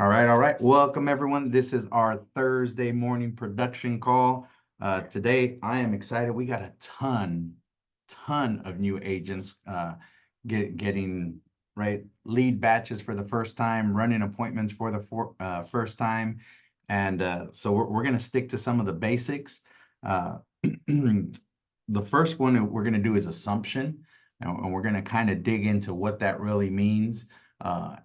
All right. Welcome, everyone. This is our Thursday morning production call. Today, I am excited. We got a ton of new agents getting lead batches for the first time, running appointments for the first time, and so we're going to stick to some of the basics. The first one we're going to do is assumption, and we're going to kind of dig into what that really means.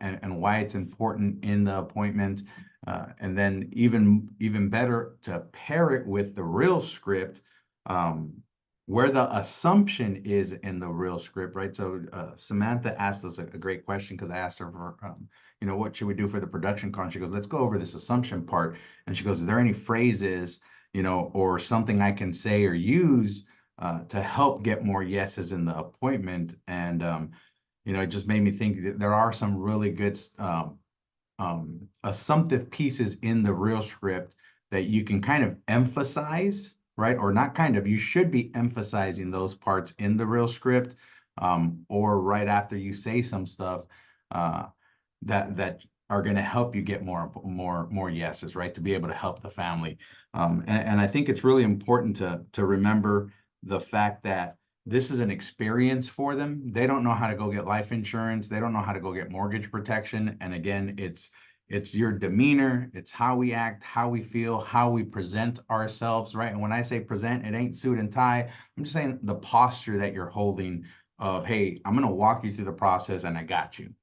And why it's important in the appointment. And then even better to pair it with the real script, where the assumption is in the real script, right? So Samantha asked us a great question because I asked her for, what should we do for the production con? She goes, let's go over this assumption part. And she goes, is there any phrases, or something I can say or use to help get more yeses in the appointment? And it just made me think that there are some really good assumptive pieces in the real script that you can kind of emphasize, right? Or not kind of, you should be emphasizing those parts in the real script, or right after you say some stuff that are going to help you get more yeses, right? To be able to help the family. And I think it's really important to remember the fact that this is an experience for them. They don't know how to go get life insurance. They don't know how to go get mortgage protection. And again, it's your demeanor, it's how we act, how we feel, how we present ourselves, right? And when I say present, it ain't suit and tie. I'm just saying the posture that you're holding of, hey, I'm going to walk you through the process and I got you,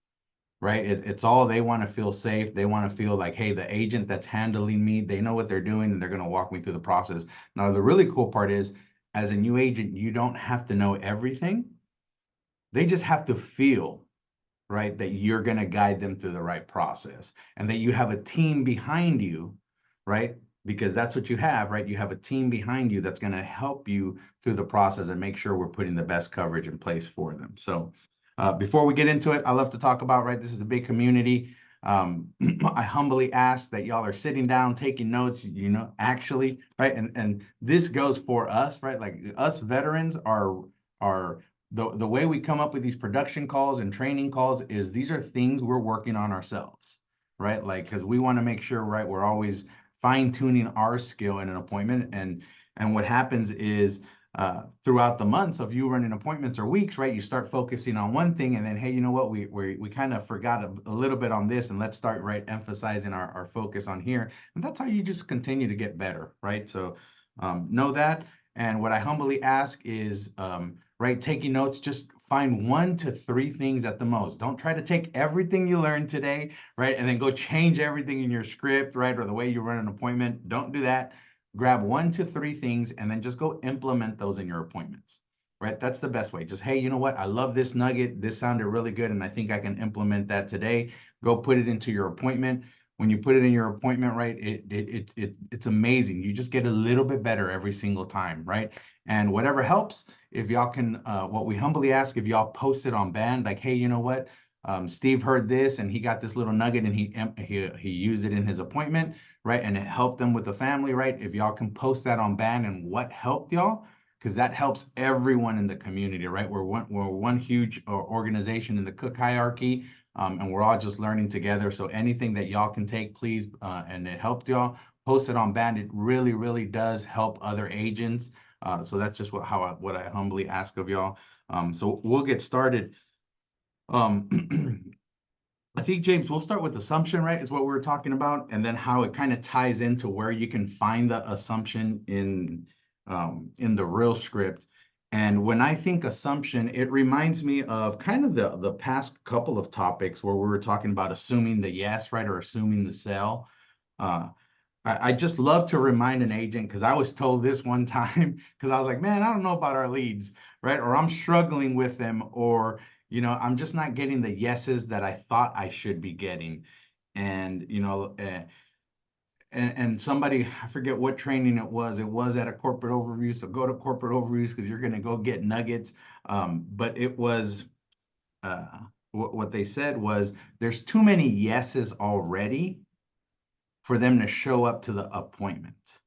right? It's all, they want to feel safe. They want to feel like, hey, the agent that's handling me, they know what they're doing and they're going to walk me through the process. Now, the really cool part is, as a new agent, you don't have to know everything. They just have to feel, right, that you're going to guide them through the right process and that you have a team behind you, right? Because that's what you have, right? You have a team behind you that's going to help you through the process and make sure we're putting the best coverage in place for them. So before we get into it, I love to talk about, right, this is a big community. I humbly ask that y'all are sitting down, taking notes, actually, right? And this goes for us, right? Like us veterans are the way we come up with these production calls and training calls is these are things we're working on ourselves, right? Like, because we want to make sure, right, we're always fine tuning our skill in an appointment. And what happens is, throughout the months of you running appointments or weeks, right, you start focusing on one thing and then, hey, you know what, we kind of forgot a little bit on this, and let's start, right, emphasizing our focus on here. And that's how you just continue to get better, right? So know that. And what I humbly ask is, right, taking notes, just find 1 to 3 things at the most. Don't try to take everything you learned today, right, and then go change everything in your script, right, or the way you run an appointment. Don't do that. Grab 1 to 3 things and then just go implement those in your appointments, right? That's the best way. Just, hey, you know what? I love this nugget. This sounded really good, and I think I can implement that today. Go put it into your appointment. When you put it in your appointment, right, it's amazing. You just get a little bit better every single time, right? And whatever helps, if y'all can, what we humbly ask, if y'all post it on band, like, hey, you know what? Steve heard this and he got this little nugget and he used it in his appointment, right? And it helped them with the family, right? If y'all can post that on band and what helped y'all, because that helps everyone in the community, right? We're one huge organization in the Cook hierarchy, and we're all just learning together. So anything that y'all can take, please, and it helped y'all, post it on band. It really, really does help other agents. So that's just what I humbly ask of y'all. So we'll get started. I think, James, we'll start with assumption, right? Is what we were talking about, and then how it kind of ties into where you can find the assumption in the real script. And when I think assumption, it reminds me of kind of the past couple of topics where we were talking about assuming the yes, right, or assuming the sell. I just love to remind an agent, because I was told this one time, because I was like, man, I don't know about our leads, right? Or I'm struggling with them, or I'm just not getting the yeses that I thought I should be getting. And, and somebody, I forget what training it was at a corporate overview. So go to corporate overviews because you're going to go get nuggets. But it was, what they said was, there's too many yeses already for them to show up to the appointment.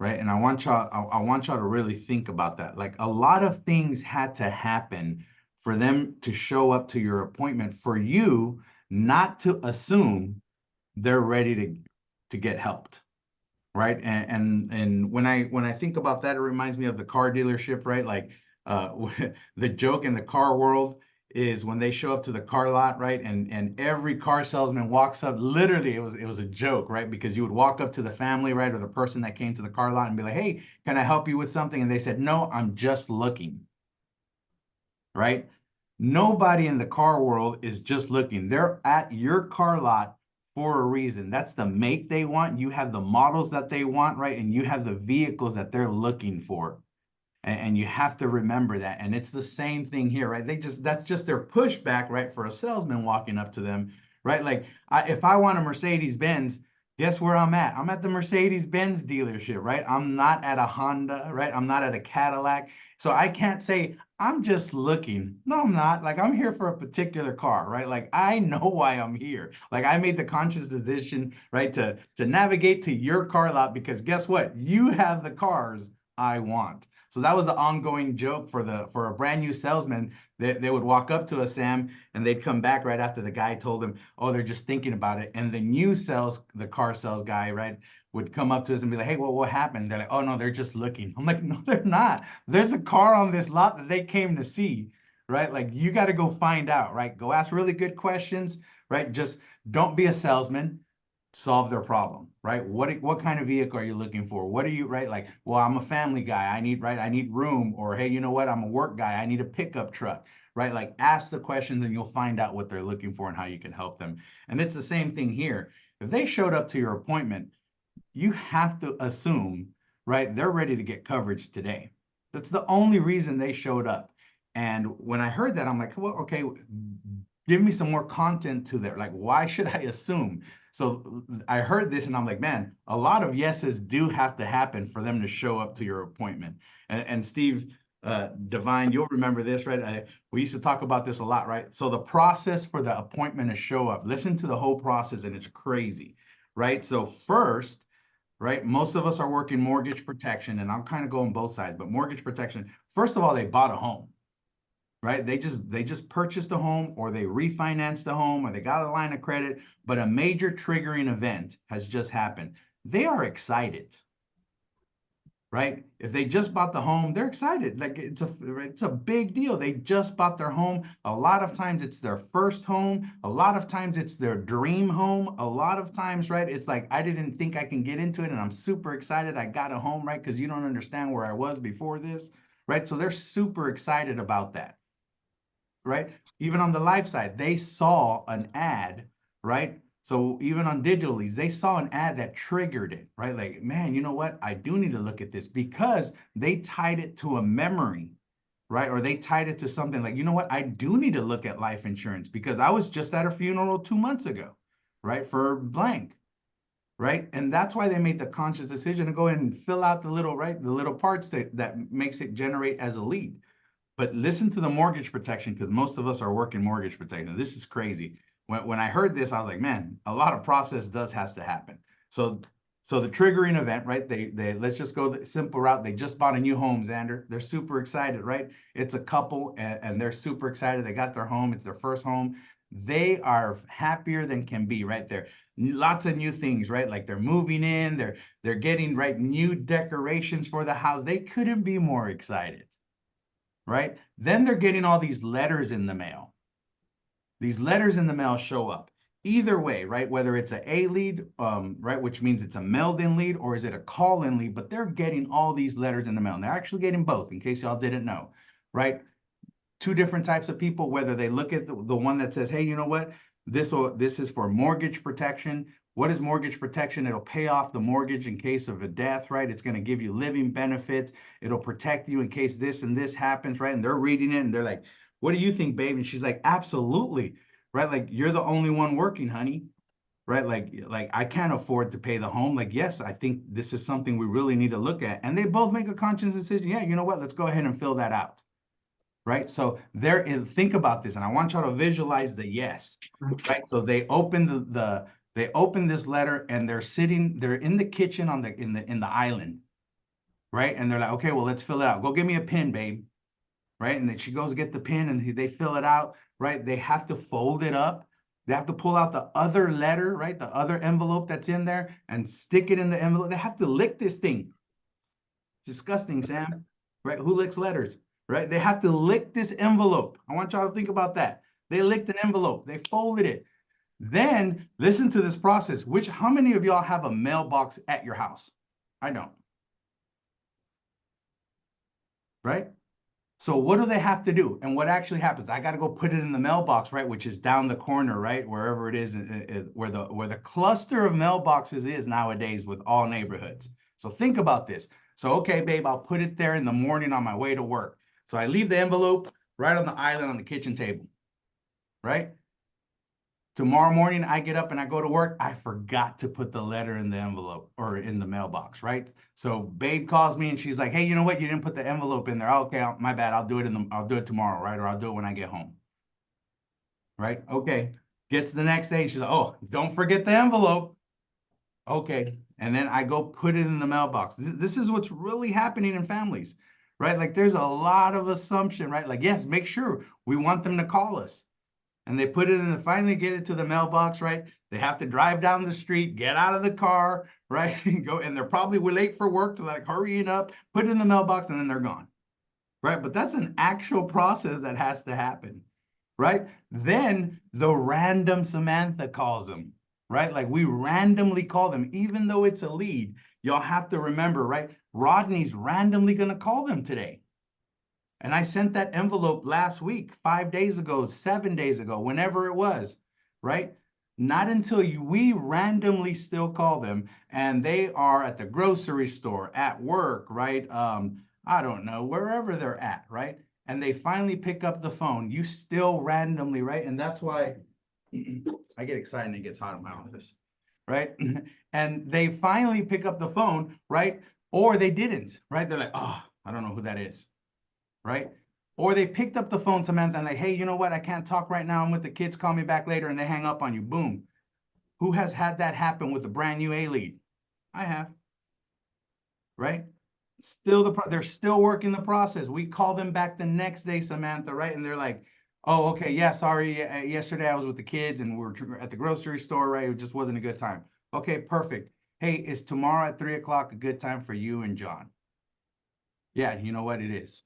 Right. And I want y'all to really think about that. Like, a lot of things had to happen for them to show up to your appointment, for you not to assume they're ready to get helped. Right. And when I think about that, it reminds me of the car dealership, right? Like the joke in the car world is when they show up to the car lot, right? And every car salesman walks up, literally it was a joke, right? Because you would walk up to the family, right, or the person that came to the car lot and be like, hey, can I help you with something? And they said, no, I'm just looking, right? Nobody in the car world is just looking. They're at your car lot for a reason. That's the make they want. You have the models that they want, right? And you have the vehicles that they're looking for. And you have to remember that. And it's the same thing here, right? That's just their pushback, right? For a salesman walking up to them, right? Like if I want a Mercedes Benz, guess where I'm at? I'm at the Mercedes Benz dealership, right? I'm not at a Honda, right? I'm not at a Cadillac. So I can't say I'm just looking. No, I'm not. Like I'm here for a particular car, right? Like I know why I'm here. Like I made the conscious decision, right, to navigate to your car lot because guess what? You have the cars I want. So that was the ongoing joke for a brand new salesman. They would walk up to us, Sam, and they'd come back right after the guy told them, oh, they're just thinking about it. And the car sales guy, right, would come up to us and be like, hey, well, what happened? They're like, oh no, they're just looking. I'm like, no, they're not. There's a car on this lot that they came to see, right? Like you got to go find out, right? Go ask really good questions, right? Just don't be a salesman, solve their problem, right? What kind of vehicle are you looking for? What are you, right? Like, well, I'm a family guy. I need room. Or, hey, you know what? I'm a work guy. I need a pickup truck, right? Like ask the questions and you'll find out what they're looking for and how you can help them. And it's the same thing here. If they showed up to your appointment, you have to assume, right, they're ready to get coverage today. That's the only reason they showed up. And when I heard that, I'm like, well, okay, give me some more content to there. Like, why should I assume? So I heard this and I'm like, man, a lot of yeses do have to happen for them to show up to your appointment. And Steve Divine, you'll remember this, right? We used to talk about this a lot, right? So the process for the appointment to show up, listen to the whole process and it's crazy, right? So first, right, most of us are working mortgage protection and I'm kind of going both sides, but mortgage protection, first of all, they bought a home, right? They just purchased a home or they refinanced the home or they got a line of credit, but a major triggering event has just happened. They are excited, right? If they just bought the home, they're excited. Like it's a big deal. They just bought their home. A lot of times it's their first home. A lot of times it's their dream home. A lot of times, right? It's like, I didn't think I can get into it and I'm super excited. I got a home, right? Because you don't understand where I was before this, right? So they're super excited about that, right? Even on the live side, they saw an ad, right? So even on digital leads, they saw an ad that triggered it, right? Like, man, you know what? I do need to look at this because they tied it to a memory, right? Or they tied it to something like, you know what? I do need to look at life insurance because I was just at a funeral 2 months ago, right? For blank, right? And that's why they made the conscious decision to go ahead and fill out the little, right? The little parts that makes it generate as a lead. But listen to the mortgage protection because most of us are working mortgage protection. This is crazy. When I heard this, I was like, man, a lot of process has to happen. So so the triggering event, right? They let's just go the simple route. They just bought a new home, Xander. They're super excited, right? It's a couple and they're super excited. They got their home. It's their first home. They are happier than can be, right there. Lots of new things, right? Like they're moving in, they're getting right new decorations for the house. They couldn't be more excited, right? Then they're getting all these letters in the mail. These letters in the mail show up. Either way, right? Whether it's a lead, right, which means it's a mailed-in lead, or is it a call-in lead? But they're getting all these letters in the mail. And they're actually getting both, in case y'all didn't know, right? Two different types of people, whether they look at the one that says, hey, you know what? This is for mortgage protection. What is mortgage protection? It'll pay off the mortgage in case of a death, right? It's going to give you living benefits. It'll protect you in case this and this happens, right? And they're reading it and they're like, what do you think, babe? And she's like, absolutely, right? Like, you're the only one working, honey, right? Like I can't afford to pay the home. Like, yes, I think this is something we really need to look at. And they both make a conscious decision. Yeah, you know what? Let's go ahead and fill that out. Right? So think about this, and I want y'all to visualize the yes, right? So they open they open this letter and they're in the kitchen in the island, right? And they're like, okay, well, let's fill it out. Go get me a pen, babe. Right? And then she goes get the pen and they fill it out, right? They have to fold it up, They have to pull out the other letter, right? The other envelope that's in there and stick it in the envelope. They have to lick this thing. Disgusting, Sam, right? Who licks letters, right? They have to lick this envelope. I want y'all to think about that. They licked an envelope. They folded it. Then listen to this process. How many of y'all have a mailbox at your house? I don't. Right? So what do they have to do? And what actually happens? I got to go put it in the mailbox, right? Which is down the corner, right? Wherever it is, where the cluster of mailboxes is nowadays with all neighborhoods. So think about this. So, okay, babe, I'll put it there in the morning on my way to work. So I leave the envelope right on the island on the kitchen table, right? Tomorrow morning, I get up and I go to work. I forgot to put the letter in the envelope or in the mailbox, right? So babe calls me and she's like, "Hey, you know what? You didn't put the envelope in there." Okay, my bad. I'll do it tomorrow, right? Or I'll do it when I get home, right? Okay. Gets the next day. She's like, "Oh, don't forget the envelope." Okay. And then I go put it in the mailbox. This is what's really happening in families, right? Like there's a lot of assumption, right? Like, yes, make sure we want them to call us. And they put it in and finally get it to the mailbox, right? They have to drive down the street, get out of the car, right? Go, and they're probably late for work to like hurrying up, put it in the mailbox, and then they're gone, right? But that's an actual process that has to happen, right? Then the random Samantha calls them, right? Like we randomly call them, even though it's a lead. Y'all have to remember, right? Rodney's randomly going to call them today. And I sent that envelope last week, 5 days ago, 7 days ago, whenever it was, right? Not until we randomly still call them and they are at the grocery store, at work, right? I don't know, wherever they're at, right? And they finally pick up the phone, you still randomly, right? And that's why I get excited and it gets hot in my office, right? And they finally pick up the phone, right? Or they didn't, right? They're like, "Oh, I don't know who that is." Right? Or they picked up the phone, Samantha, and like, "Hey, you know what? I can't talk right now. I'm with the kids. Call me back later." And they hang up on you. Boom. Who has had that happen with a brand new A lead? I have, right? They're still working the process. We call them back the next day, Samantha, right? And they're like, "Oh, okay, yeah, sorry. Yesterday I was with the kids and we were at the grocery store, right? It just wasn't a good time." Okay, perfect. "Hey, is tomorrow at 3 o'clock a good time for you and John?" "Yeah, you know what? It is."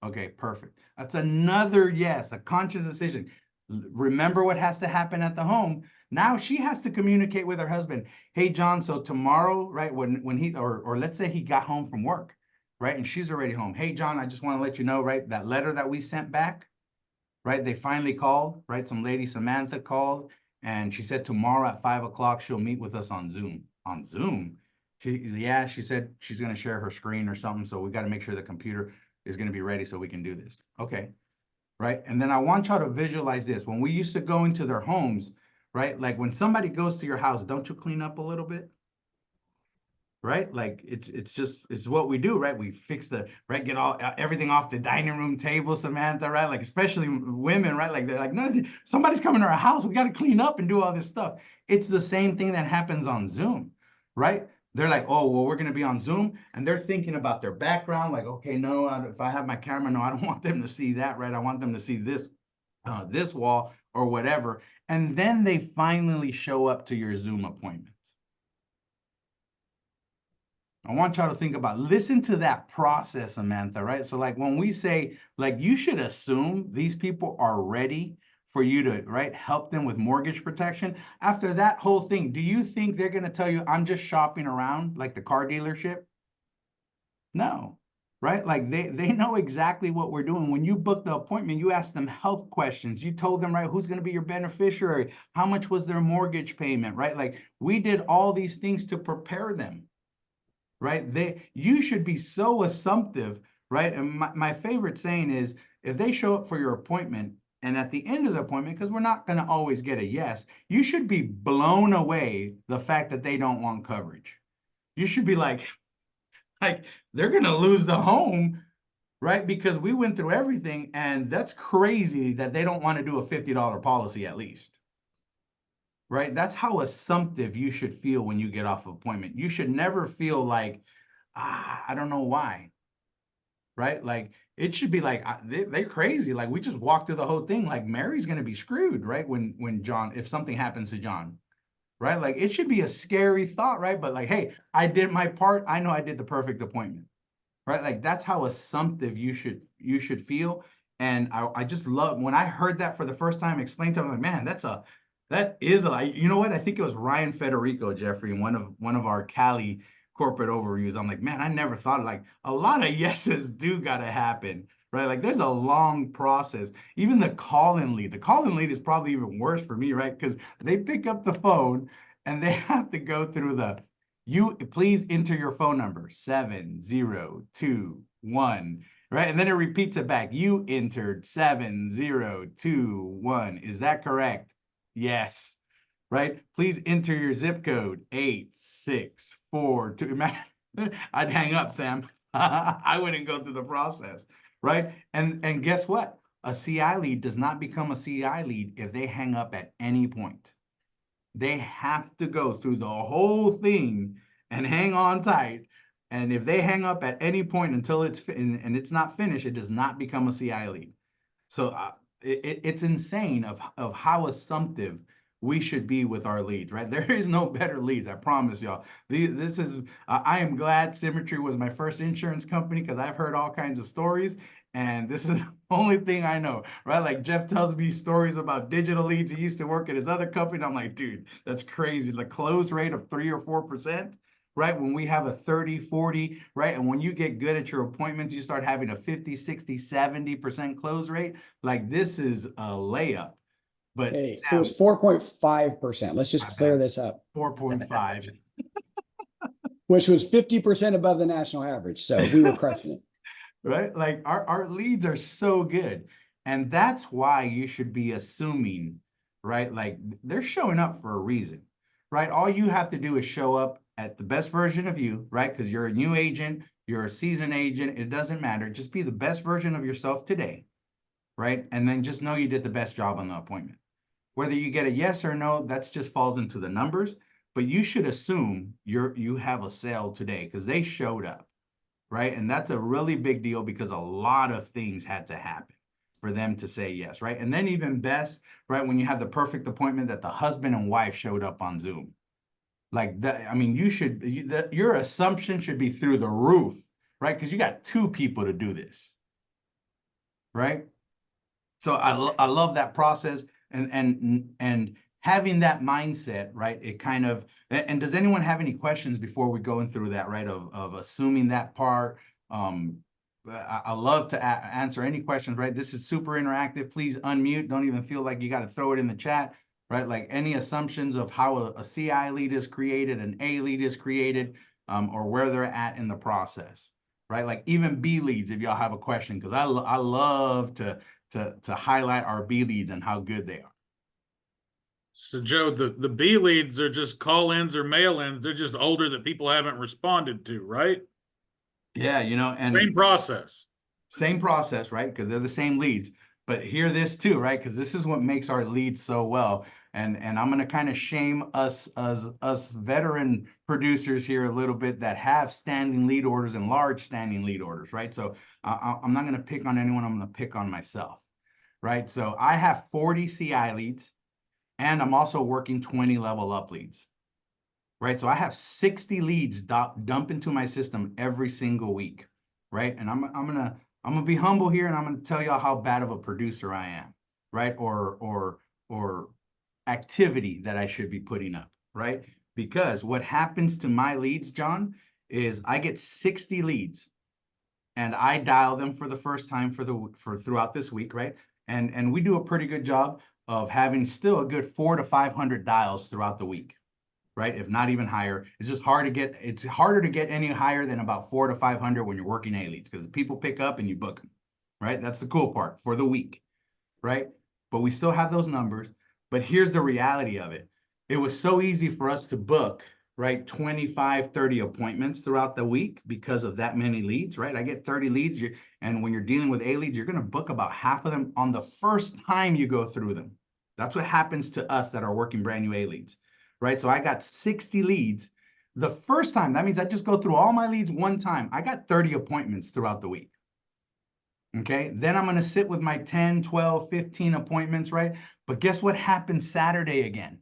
Okay, perfect. That's another yes, a conscious decision. Remember what has to happen at the home. Now she has to communicate with her husband. "Hey, John, so tomorrow, right, when he or let's say he got home from work, right, and she's already home. "Hey, John, I just want to let you know, right, that letter that we sent back, right, they finally called, right, some lady, Samantha, called, and she said tomorrow at 5 o'clock she'll meet with us on Zoom." "On Zoom?" Yeah, she said she's going to share her screen or something, so we got to make sure the computer is going to be ready so we can do this. Okay, right? And then I want y'all to visualize this. When we used to go into their homes, right? Like when somebody goes to your house, don't you clean up a little bit? Right? Like it's what we do, right? We fix right, get all everything off the dining room table, Samantha, right? Like especially women, right? Like they're like, "No, somebody's coming to our house. We got to clean up and do all this stuff." It's the same thing that happens on Zoom, right? They're like, "Oh, well, we're going to be on Zoom," and they're thinking about their background. Like, "Okay, no, if I have my camera, no, I don't want them to see that, right? I want them to see this wall or whatever." And then they finally show up to your Zoom appointment. I want y'all to think about, listen to that process, Samantha, right? So like when we say, like, you should assume these people are ready for you to, right, help them with mortgage protection. After that whole thing, do you think they're going to tell you, "I'm just shopping around," like the car dealership? No, right? Like they know exactly what we're doing. When you book the appointment, you ask them health questions. You told them, right, who's going to be your beneficiary? How much was their mortgage payment, right? Like we did all these things to prepare them, right? You should be so assumptive, right? And my favorite saying is, if they show up for your appointment and at the end of the appointment, because we're not going to always get a yes, you should be blown away the fact that they don't want coverage. You should be like they're going to lose the home, right? Because we went through everything, and that's crazy that they don't want to do a $50 policy at least. Right? That's how assumptive you should feel when you get off of appointment. You should never feel like, I don't know why. Right? Like it should be like they're crazy. Like we just walked through the whole thing. Like Mary's gonna be screwed, right? When John, if something happens to John, right? Like it should be a scary thought, right? But like, hey, I did my part. I know I did the perfect appointment, right? Like that's how assumptive you should feel. And I just love when I heard that for the first time explained to him, like, man, that is a, you know what? I think it was Ryan Federico, Jeffrey, in one of our Cali corporate overviews. I'm like, man, I never thought like a lot of yeses do gotta happen, right? Like there's a long process. Even the call-in lead is probably even worse for me, right? Because they pick up the phone and they have to go through you please enter your phone number 7021, right? And then it repeats it back. You entered 7021. Is that correct? Yes. Right? Please enter your zip code 8642. I'd hang up, Sam. I wouldn't go through the process, right? And guess what? A CI lead does not become a CI lead if they hang up at any point. They have to go through the whole thing and hang on tight. And if they hang up at any point until and it's not finished, it does not become a CI lead. So it's insane of how assumptive we should be with our leads, right? There is no better leads, I promise y'all. This is I am glad Symmetry was my first insurance company because I've heard all kinds of stories, and this is the only thing I know, right? Like Jeff tells me stories about digital leads. He used to work at his other company. And I'm like, dude, that's crazy. The close rate of 3 or 4%, right? When we have a 30, 40, right? And when you get good at your appointments, you start having a 50, 60, 70% close rate. Like this is a layup. But Hey, it Sam, was 4.5%. Let's my just clear bad, this up, 4.5. which was 50% above the national average. So we were crushing it. Right? Like our leads are so good. And that's why you should be assuming, right? Like they're showing up for a reason, right? All you have to do is show up at the best version of you, right? Because you're a new agent, you're a seasoned agent, it doesn't matter. Just be the best version of yourself today, right? And then just know you did the best job on the appointment. Whether you get a yes or no, that's just falls into the numbers, but you should assume you have a sale today because they showed up, right? And that's a really big deal because a lot of things had to happen for them to say yes, right? And then even best, right, when you have the perfect appointment that the husband and wife showed up on Zoom. Like that, I mean, your assumption should be through the roof, right? Because you got two people to do this, right? So I love that process and having that mindset, right? It kind of and does anyone have any questions before we go in through that, right? Of assuming that part. I love to answer any questions, right? This is super interactive. Please unmute. Don't even feel like you got to throw it in the chat, right? Like any assumptions of how a CI lead is created, an A lead is created, or where they're at in the process, right? Like even B leads, if y'all have a question, because I love to highlight our B leads and how good they are. So Joe, the B leads are just call-ins or mail-ins. They're just older that people haven't responded to, right? Yeah, and Same process, right? Because they're the same leads. But hear this too, right? Because this is what makes our leads so well. And I'm gonna kind of shame us veteran producers here a little bit that have standing lead orders and large standing lead orders, right? So I'm not gonna pick on anyone. I'm gonna pick on myself, right? So I have 40 CI leads, and I'm also working 20 level up leads, right? So I have 60 leads dump into my system every single week, right? And I'm gonna be humble here, and I'm gonna tell y'all how bad of a producer I am, right? Or activity that I should be putting up, right? Because what happens to my leads, John, is I get 60 leads and I dial them for the first time for throughout this week, right? And we do a pretty good job of having still a good 400 to 500 dials throughout the week, right? If not even higher. It's just hard to get. It's harder to get any higher than about 400 to 500 when you're working A leads because people pick up and you book them, right? That's the cool part for the week, right? But we still have those numbers. But here's the reality of it. It was so easy for us to book, right, 25, 30 appointments throughout the week because of that many leads, right? I get 30 leads, and when you're dealing with A leads, you're going to book about half of them on the first time you go through them. That's what happens to us that are working brand new A leads, right? So I got 60 leads. The first time, that means I just go through all my leads one time. I got 30 appointments throughout the week. Okay, then I'm going to sit with my 10, 12, 15 appointments, right? But guess what happens Saturday again?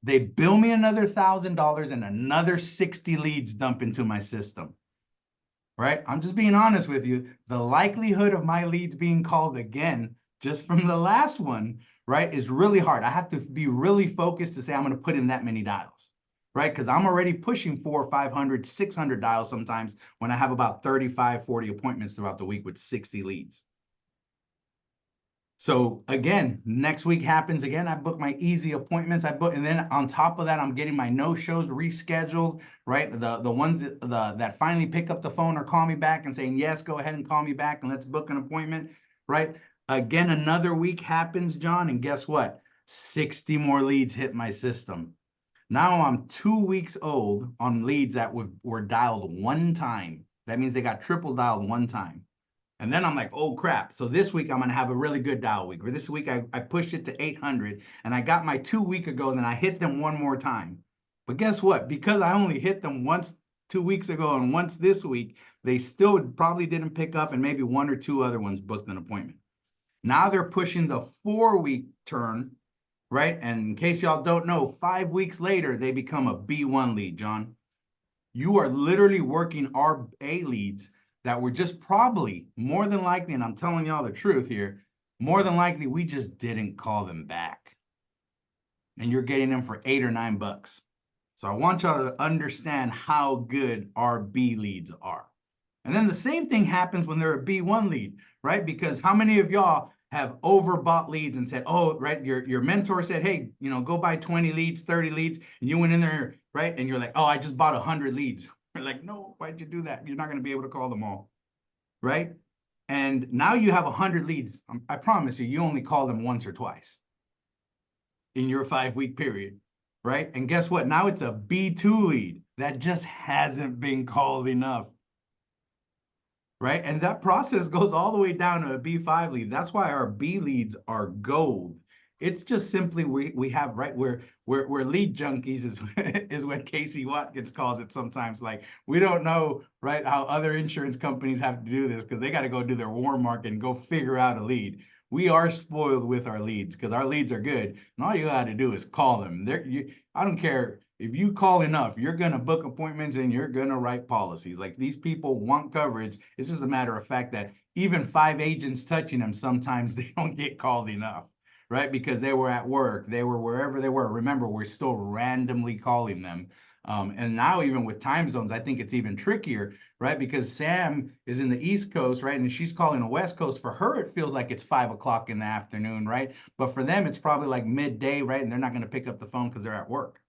They bill me another $1,000 and another 60 leads dump into my system, right? I'm just being honest with you. The likelihood of my leads being called again, just from the last one, right, is really hard. I have to be really focused to say I'm going to put in that many dials, right? Because I'm already pushing 400, 500, 600 dials sometimes when I have about 35, 40 appointments throughout the week with 60 leads. So again, next week happens again. I book my easy appointments. I book, and then on top of that, I'm getting my no-shows rescheduled, right? The ones that finally pick up the phone or call me back and saying, yes, go ahead and call me back and let's book an appointment, right? Again, another week happens, John, and guess what? 60 more leads hit my system. Now I'm 2 weeks old on leads that were dialed one time. That means they got triple dialed one time. And then I'm like, oh crap. So this week I'm going to have a really good dial week. Or this week I pushed it to 800 and I got my 2 week ago and I hit them one more time. But guess what? Because I only hit them once 2 weeks ago and once this week, they still probably didn't pick up and maybe one or two other ones booked an appointment. Now they're pushing the 4 week turn, right? And in case y'all don't know, 5 weeks later, they become a B1 lead, John. You are literally working RA leads that were just probably more than likely, and I'm telling y'all the truth here, more than likely we just didn't call them back. And you're getting them for $8 or $9. So I want y'all to understand how good our B leads are. And then the same thing happens when they're a B1 lead, right? Because how many of y'all have overbought leads and said, oh, right, your mentor said, hey, go buy 20 leads, 30 leads, and you went in there, right? And you're like, oh, I just bought 100 leads. You're like, no, why'd you do that? You're not going to be able to call them all, right? And now you have 100 leads. I promise you, you only call them once or twice in your 5 week period, right? And guess what? Now it's a B2 lead that just hasn't been called enough. Right? And that process goes all the way down to a B5 lead. That's why our B leads are gold. It's just simply we have, right, we're lead junkies is what Casey Watkins calls it sometimes. Like we don't know, right, how other insurance companies have to do this because they got to go do their warm market and go figure out a lead. We are spoiled with our leads because our leads are good. And all you got to do is call them. I don't care. If you call enough, you're going to book appointments and you're going to write policies. Like these people want coverage. It's just a matter of fact that even 5 agents touching them, sometimes they don't get called enough, right? Because they were at work, they were wherever they were. Remember, we're still randomly calling them. And now even with time zones, I think it's even trickier, right? Because Sam is in the East Coast, right? And she's calling the West Coast. For her, it feels like it's 5 o'clock in the afternoon, right? But for them, it's probably like midday, right? And they're not going to pick up the phone because they're at work.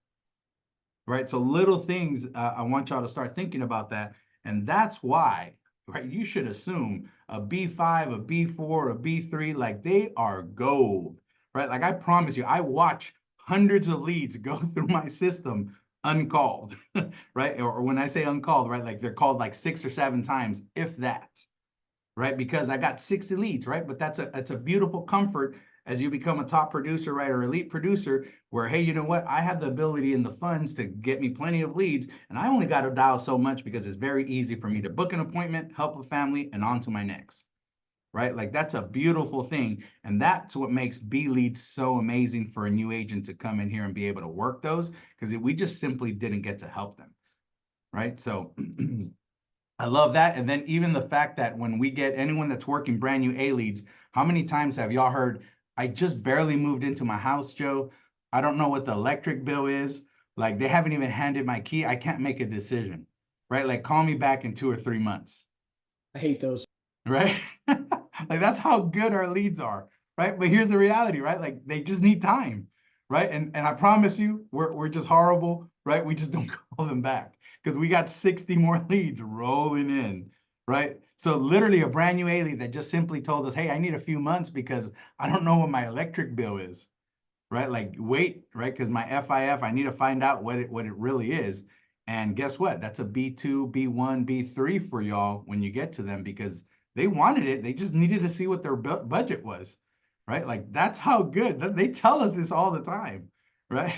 Right? So little things, I want y'all to start thinking about that. And that's why, right, you should assume a B5, a B4, a B3, like they are gold, right? Like I promise you, I watch hundreds of leads go through my system uncalled, right? Or when I say uncalled, right, like they're called like 6 or 7 times, if that, right? Because I got 60 leads, right? But that's a beautiful comfort as you become a top producer, right, or elite producer, where, hey, you know what? I have the ability and the funds to get me plenty of leads, and I only got to dial so much because it's very easy for me to book an appointment, help a family, and on to my next, right? Like that's a beautiful thing, and that's what makes B leads so amazing for a new agent to come in here and be able to work those, because we just simply didn't get to help them, right? So I love that. And then even the fact that when we get anyone that's working brand new A leads, how many times have y'all heard, I just barely moved into my house, Joe. I don't know what the electric bill is. Like they haven't even handed my key. I can't make a decision, right? Like call me back in 2 or 3 months, I hate those. right? Like that's how good our leads are, right? But here's the reality, right? Like they just need time, right? And I promise you, we're just horrible, right? We just don't call them back because we got 60 more leads rolling in, right? So literally a brand new A lead that just simply told us, hey, I need a few months because I don't know what my electric bill is, right? Like wait, right? Because my FIF, I need to find out what it really is. And guess what? That's a B2, B1, B3 for y'all when you get to them because they wanted it. They just needed to see what their budget was, right? Like that's how good. They tell us this all the time, right?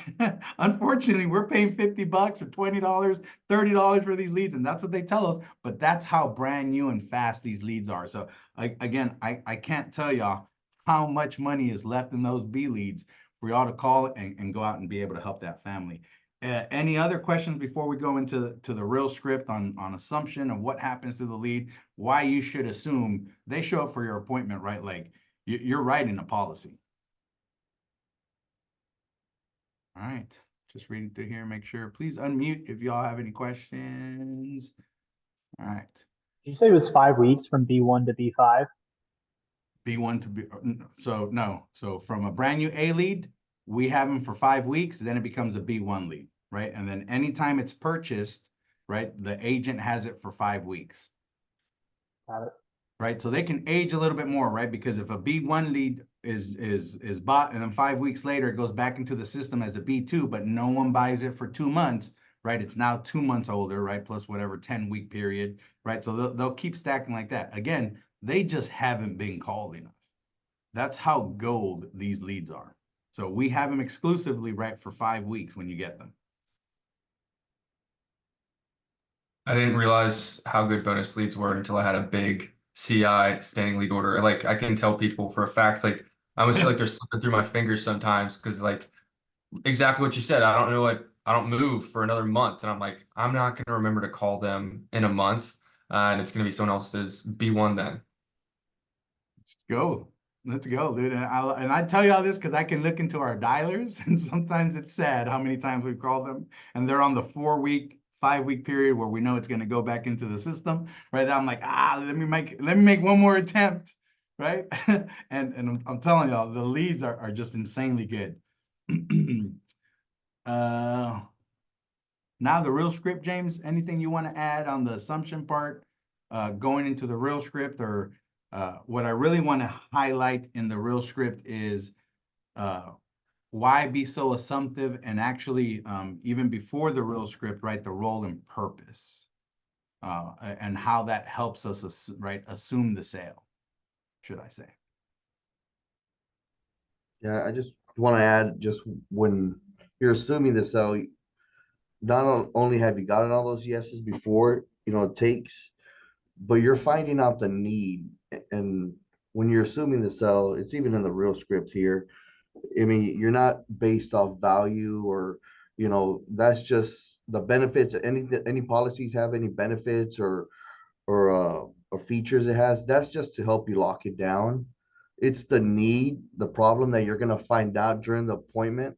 Unfortunately, we're paying $50 or $20, $30 for these leads, and that's what they tell us, but that's how brand new and fast these leads are. So again, I can't tell y'all how much money is left in those B leads for y'all to call and go out and be able to help that family. Any other questions before we go into the real script on assumption of what happens to the lead, why you should assume they show up for your appointment, right? Like you're writing a policy. All right, just reading through here, make sure, please unmute if y'all have any questions. All right. Did you say it was 5 weeks from B1 to B5? B1 to B, so no. So from a brand new A lead, we have them for 5 weeks, then it becomes a B1 lead, right? And then anytime it's purchased, right, the agent has it for 5 weeks. Got it. Right, so they can age a little bit more, right? Because if a B1 lead is bought and then 5 weeks later it goes back into the system as a B2, but no one buys it for 2 months, right? It's now 2 months older, right? Plus whatever 10-week period, right? So they'll keep stacking like that. Again, they just haven't been called enough. That's how gold these leads are. So we have them exclusively, right, for 5 weeks when you get them. I didn't realize how good bonus leads were until I had a big CI standing lead order. Like I can tell people for a fact, like I almost feel like they're slipping through my fingers sometimes because like exactly what you said. I don't know what I don't move for another month, and I'm like, I'm not gonna remember to call them in a month, and it's gonna be someone else's B1 then. Let's go. Let's go, dude. And I tell you all this because I can look into our dialers, and sometimes it's sad how many times we've called them, and they're on the 4-week, 5-week period where we know it's going to go back into the system. Right now, I'm like, let me make one more attempt, right? and I'm telling y'all, the leads are just insanely good. Now the real script, James. Anything you want to add on the assumption part, going into the real script, or what I really want to highlight in the real script is why be so assumptive, and actually even before the real script, right, the role and purpose, and how that helps us, right, assume the sale, should I say. Yeah, I just want to add, just when you're assuming the sale, not only have you gotten all those yeses before, it takes, but you're finding out the need. And when you're assuming the sell, it's even in the real script here. I mean, you're not based off value or, that's just the benefits. Any policies have any benefits or features it has, that's just to help you lock it down. It's the need, the problem that you're gonna find out during the appointment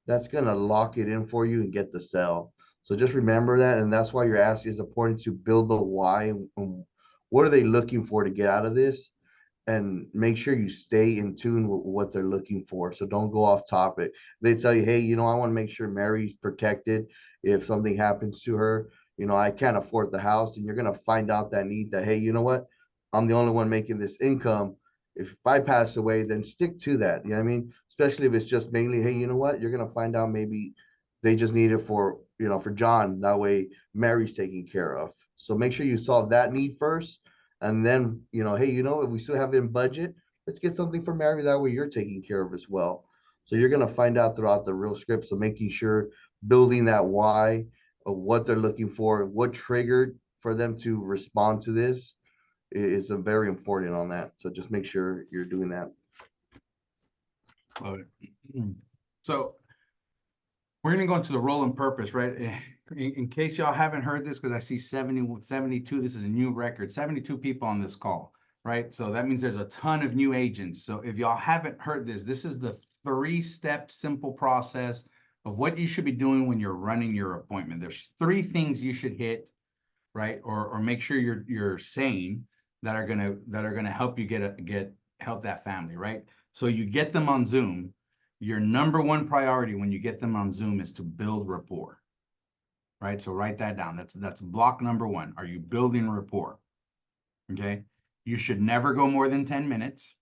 that's gonna lock it in for you and get the sell. So just remember that, and that's why you're asking, is important to build the why and what are they looking for to get out of this, and make sure you stay in tune with what they're looking for. So don't go off topic. They tell you, hey, I want to make sure Mary's protected if something happens to her. I can't afford the house, and you're gonna find out that need that, hey, you know what? I'm the only one making this income. If I pass away, then stick to that. You know what I mean? Especially if it's just mainly, hey, you know what? You're gonna find out maybe they just need it for, for John. That way Mary's taken care of. So make sure you solve that need first. And then, hey, if we still have it in budget, let's get something for Mary. That way you're taken care of as well. So you're gonna find out throughout the real script. So making sure building that why of what they're looking for, what triggered for them to respond to this is a very important on that. So just make sure you're doing that. Love it. So we're going to go into the role and purpose, right? In case y'all haven't heard this, because I see 72, this is a new record, 72 people on this call, right? So that means there's a ton of new agents. So if y'all haven't heard this is the 3-step simple process of what you should be doing when you're running your appointment. There's 3 things you should hit, right? Or make sure you're saying that are gonna help you help that family, right? So you get them on Zoom. Your number 1 priority when you get them on Zoom is to build rapport, right? So write that down. That's block number 1. Are you building rapport? Okay. You should never go more than 10 minutes.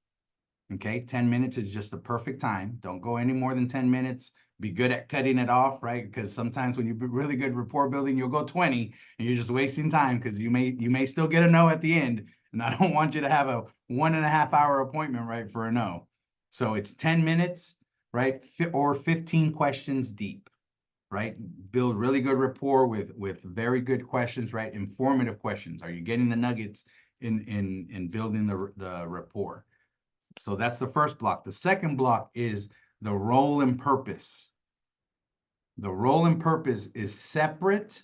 Okay. 10 minutes is just the perfect time. Don't go any more than 10 minutes. Be good at cutting it off, right? Because sometimes when you're really good rapport building, you'll go 20 and you're just wasting time because you may still get a no at the end. And I don't want you to have a 1.5 hour appointment, right, for a no. So it's 10 minutes. right? Or 15 questions deep, right? Build really good rapport with very good questions, right? Informative questions. Are you getting the nuggets in building the rapport? So that's the first block. The second block is the role and purpose. The role and purpose is separate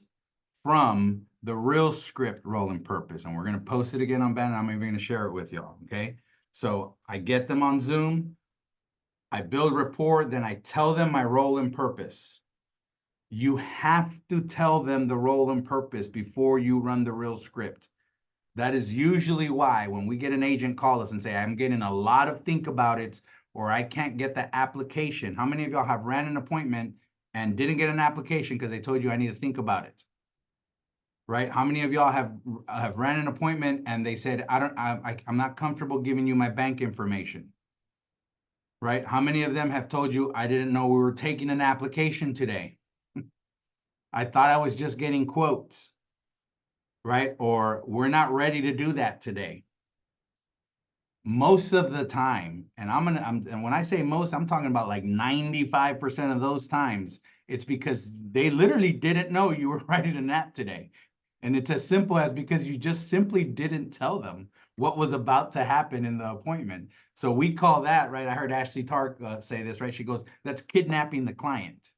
from the real script role and purpose. And we're going to post it again on Band. I'm even going to share it with y'all. Okay. So I get them on Zoom. I build rapport. Then I tell them my role and purpose. You have to tell them the role and purpose before you run the real script. That is usually why when we get an agent call us and say, I'm getting a lot of think about it, or I can't get the application. How many of y'all have ran an appointment and didn't get an application because they told you I need to think about it? Right? How many of y'all have ran an appointment and they said, I'm not comfortable giving you my bank information? Right? How many of them have told you, I didn't know we were taking an application today? I thought I was just getting quotes, right? Or we're not ready to do that today. Most of the time, and when I say most, I'm talking about like 95% of those times, it's because they literally didn't know you were writing an app today. And it's as simple as because you just simply didn't tell them what was about to happen in the appointment. So we call that, right? I heard Ashley Tark say this, right? She goes, that's kidnapping the client,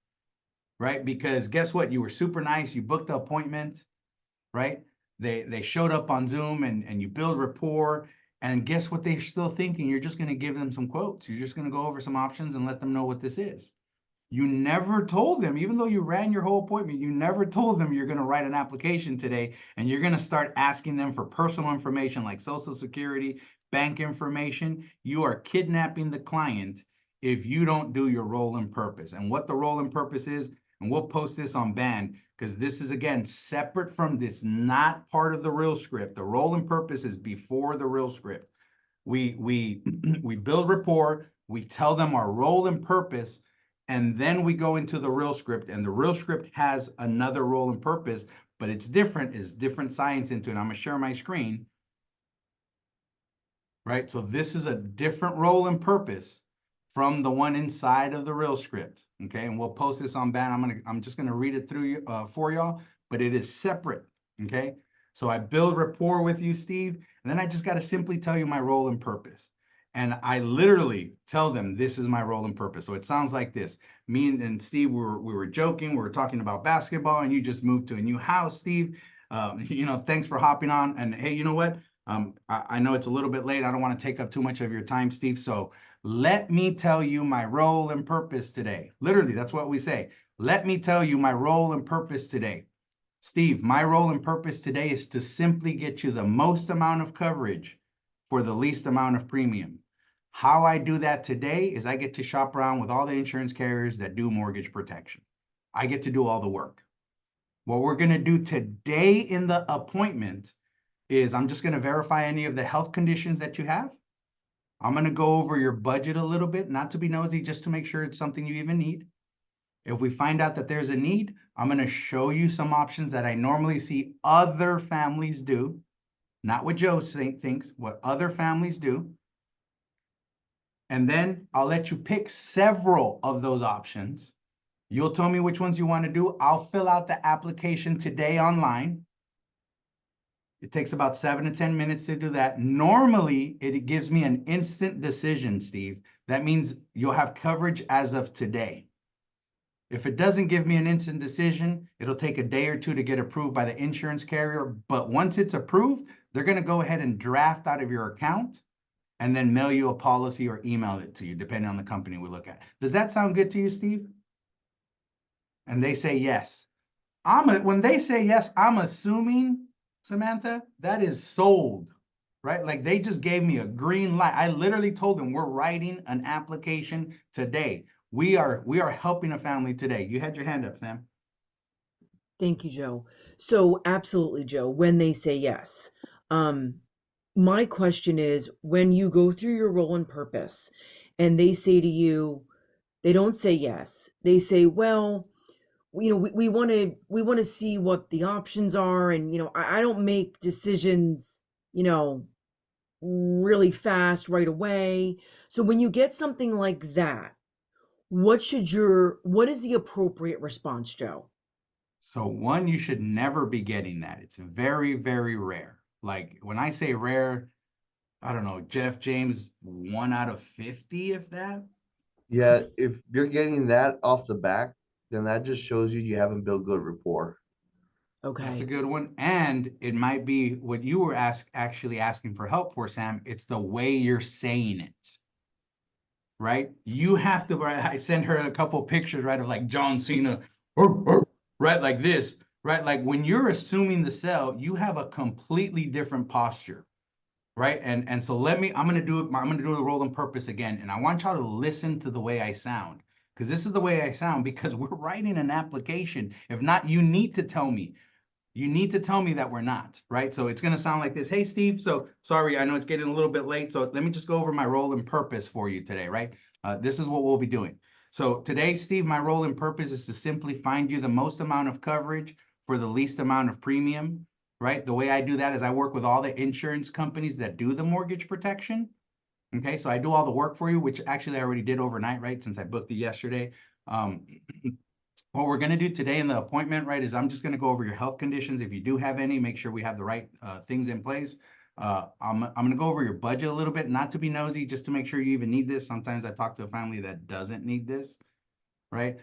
right? Because guess what? You were super nice. You booked the appointment, right? They showed up on Zoom and you build rapport. And guess what they're still thinking? You're just going to give them some quotes. You're just going to go over some options and let them know what this is. You never told them, even though you ran your whole appointment, you never told them you're going to write an application today and you're going to start asking them for personal information like Social Security, bank information. You are kidnapping the client if you don't do your role and purpose. And what the role and purpose is, and we'll post this on Band because this is, again, separate from this, not part of the real script. The role and purpose is before the real script. We build rapport, we tell them our role and purpose, and then we go into the real script. And the real script has another role and purpose, but it's different, is different science into it. I'm gonna share my screen. Right, so this is a different role and purpose from the one inside of the real script. Okay, and we'll post this on Band. I'm just gonna read it through for y'all, but it is separate. Okay, so I build rapport with you, Steve, and then I just got to simply tell you my role and purpose. And I literally tell them this is my role and purpose. So it sounds like this. Me and Steve, we were joking. We were talking about basketball, and you just moved to a new house, Steve. Thanks for hopping on. And hey, you know what? I know it's a little bit late. I don't want to take up too much of your time, Steve. So let me tell you my role and purpose today. Literally, that's what we say. Let me tell you my role and purpose today. Steve, my role and purpose today is to simply get you the most amount of coverage for the least amount of premium. How I do that today is I get to shop around with all the insurance carriers that do mortgage protection. I get to do all the work. What we're going to do today in the appointment is I'm just going to verify any of the health conditions that you have. I'm going to go over your budget a little bit, not to be nosy, just to make sure it's something you even need. If we find out that there's a need, I'm going to show you some options that I normally see other families do, not what Joe thinks, what other families do. And then I'll let you pick several of those options. You'll tell me which ones you want to do. I'll fill out the application today online. It takes about 7 to 10 minutes to do that. Normally, it gives me an instant decision, Steve. That means you'll have coverage as of today. If it doesn't give me an instant decision, it'll take a day or two to get approved by the insurance carrier. But once it's approved, they're going to go ahead and draft out of your account and then mail you a policy or email it to you, depending on the company we look at. Does that sound good to you, Steve? And they say yes. When they say yes, I'm assuming, Samantha, that is sold, right? Like they just gave me a green light. I literally told them we're writing an application today. We are helping a family today. You had your hand up, Sam. Thank you, Joe. So absolutely, Joe, when they say yes. My question is, when you go through your role and purpose and they say to you, they don't say yes. They say, well, we want to see what the options are. And, I don't make decisions, really fast right away. So when you get something like that, what is the appropriate response, Joe? So one, you should never be getting that. It's very, very rare. Like when I say rare, I don't know, Jeff James, 1 out of 50, if that. Yeah, if you're getting that off the back, then that just shows you haven't built good rapport. That's a Okay. good one. And it might be what you were actually asking for help for, Sam. It's the way you're saying it. Right? You have to, right? I sent her a couple pictures, right, of like John Cena, right, like this, right? Like when you're assuming the sell, you have a completely different posture, right? And so I'm gonna do the role and purpose again, and I want y'all to listen to the way I sound, because this is the way I sound because we're writing an application. If not, you need to tell me. You need to tell me that we're not, right? So it's going to sound like this. Hey, Steve, so sorry, I know it's getting a little bit late. So let me just go over my role and purpose for you today, right? This is what we'll be doing. So today, Steve, my role and purpose is to simply find you the most amount of coverage for the least amount of premium, right? The way I do that is I work with all the insurance companies that do the mortgage protection. Okay, so I do all the work for you, which actually I already did overnight, right? Since I booked it yesterday. What we're going to do today in the appointment, right, is I'm just going to go over your health conditions. If you do have any, make sure we have the right things in place. I'm going to go over your budget a little bit, not to be nosy, just to make sure you even need this. Sometimes I talk to a family that doesn't need this, right?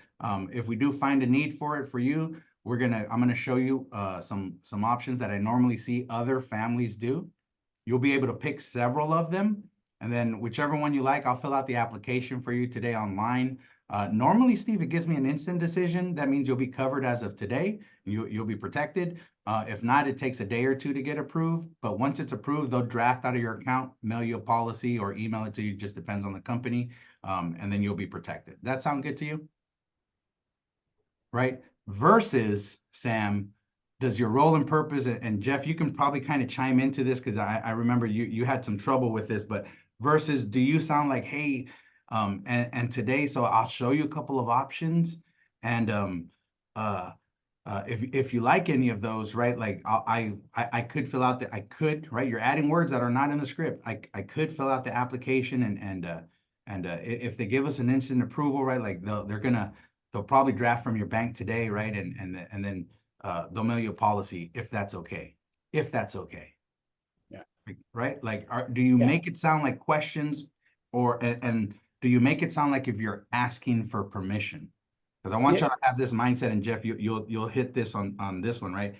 If we do find a need for it for you, I'm going to show you some options that I normally see other families do. You'll be able to pick several of them, and then whichever one you like, I'll fill out the application for you today online. Normally, Steve, it gives me an instant decision. That means you'll be covered as of today. You'll be protected. If not, it takes a day or two to get approved. But once it's approved, they'll draft out of your account, mail you a policy, or email it to you. Just depends on the company. And then you'll be protected. That sound good to you? Right? Versus, Sam, does your role and purpose, and Jeff, you can probably kind of chime into this because I remember you had some trouble with this, but versus, do you sound like, hey, and today, so I'll show you a couple of options, and if you like any of those, right, like I could fill out right, you're adding words that are not in the script. I could fill out the application, and if they give us an instant approval, right, like they'll probably draft from your bank today, right, and then they'll mail you a policy if that's okay. If that's okay. Yeah. Right? Like, do you Yeah. make it sound like questions, and do you make it sound like if you're asking for permission? Because I want Yeah. you to have this mindset, and Jeff, you'll hit this on this one, right?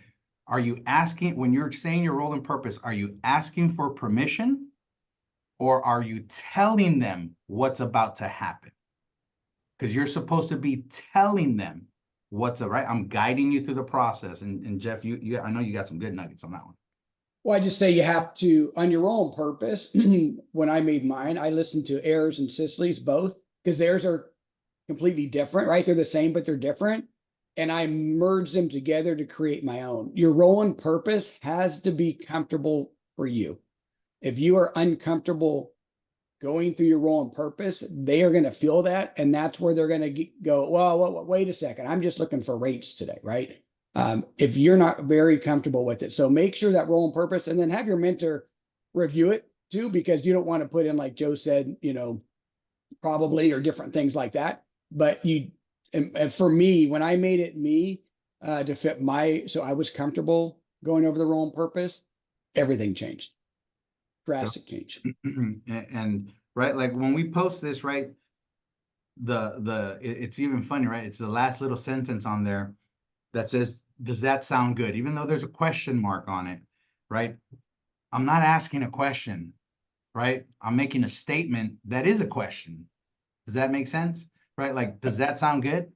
Are you asking, when you're saying your role and purpose, are you asking for permission, or are you telling them what's about to happen? Because you're supposed to be telling them right. I'm guiding you through the process, and Jeff, I know you got some good nuggets on that one. Well, I just say you have to, on your own purpose, when I made mine, I listened to Ayers and Sisley's both, because theirs are completely different, right? They're the same, but they're different. And I merged them together to create my own. Your role and purpose has to be comfortable for you. If you are uncomfortable going through your role and purpose, they are going to feel that. And that's where they're going to go, well, wait a second. I'm just looking for rates today, right? If you're not very comfortable with it. So make sure that role and purpose, and then have your mentor review it too, because you don't want to put in, like Joe said, probably, or different things like that. But and for me, when I made it to fit so I was comfortable going over the role and purpose, everything changed. Drastic change. And right, like when we post this, right, it's even funny, right? It's the last little sentence on there that says, does that sound good? Even though there's a question mark on it, right? I'm not asking a question, right? I'm making a statement that is a question. Does that make sense? Right? Like, does that sound good?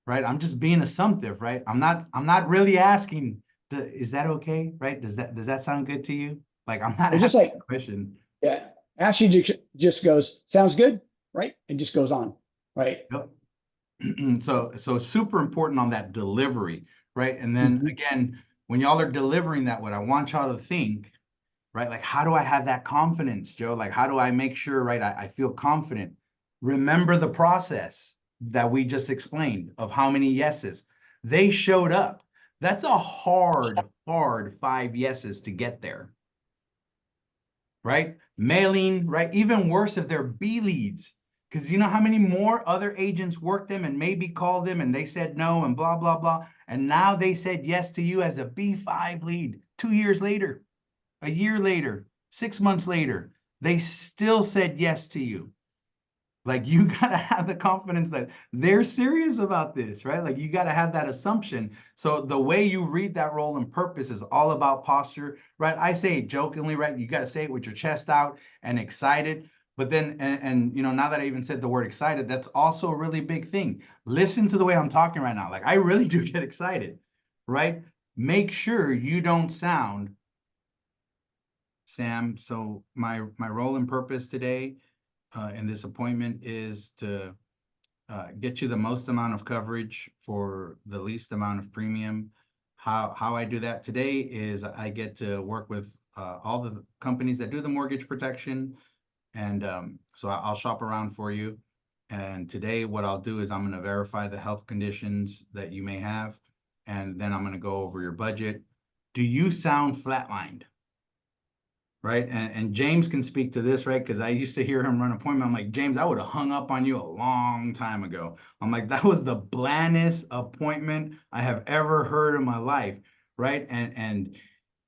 Right? I'm just being assumptive, right? I'm not really asking, is that okay? Right? Does that sound good to you? Like, I'm not Well, just asking like, a question. yeah, Ashley just goes, sounds good, right? And just goes on, right? Yep. So super important on that delivery, right? And then again, when y'all are delivering that, what I want y'all to think, right? Like, how do I have that confidence, Joe? Like, how do I make sure, right? I feel confident. Remember the process that we just explained of how many yeses they showed up. That's a hard 5 yeses to get there, right? Mailing, right? Even worse if they're B leads. Because you know how many more other agents worked them and maybe called them and they said no and blah, blah, blah. And now they said yes to you as a B5 lead 2 years later, a year later, 6 months later, they still said yes to you. Like you got to have the confidence that they're serious about this, right? Like you got to have that assumption. So the way you read that role and purpose is all about posture, right? I say it jokingly, right? You got to say it with your chest out and excited. But then, and you know, now that I even said the word excited, that's also a really big thing. Listen to the way I'm talking right now. Like I really do get excited, right? Make sure you don't sound, Sam. So my role and purpose today in this appointment is to get you the most amount of coverage for the least amount of premium. How I do that today is I get to work with all the companies that do the mortgage protection. And so I'll shop around for you. And today what I'll do is I'm going to verify the health conditions that you may have. And then I'm going to go over your budget. Do you sound flatlined? Right. And James can speak to this, right? Because I used to hear him run appointment. I'm like, James, I would have hung up on you a long time ago. I'm like, that was the blandest appointment I have ever heard in my life. Right. And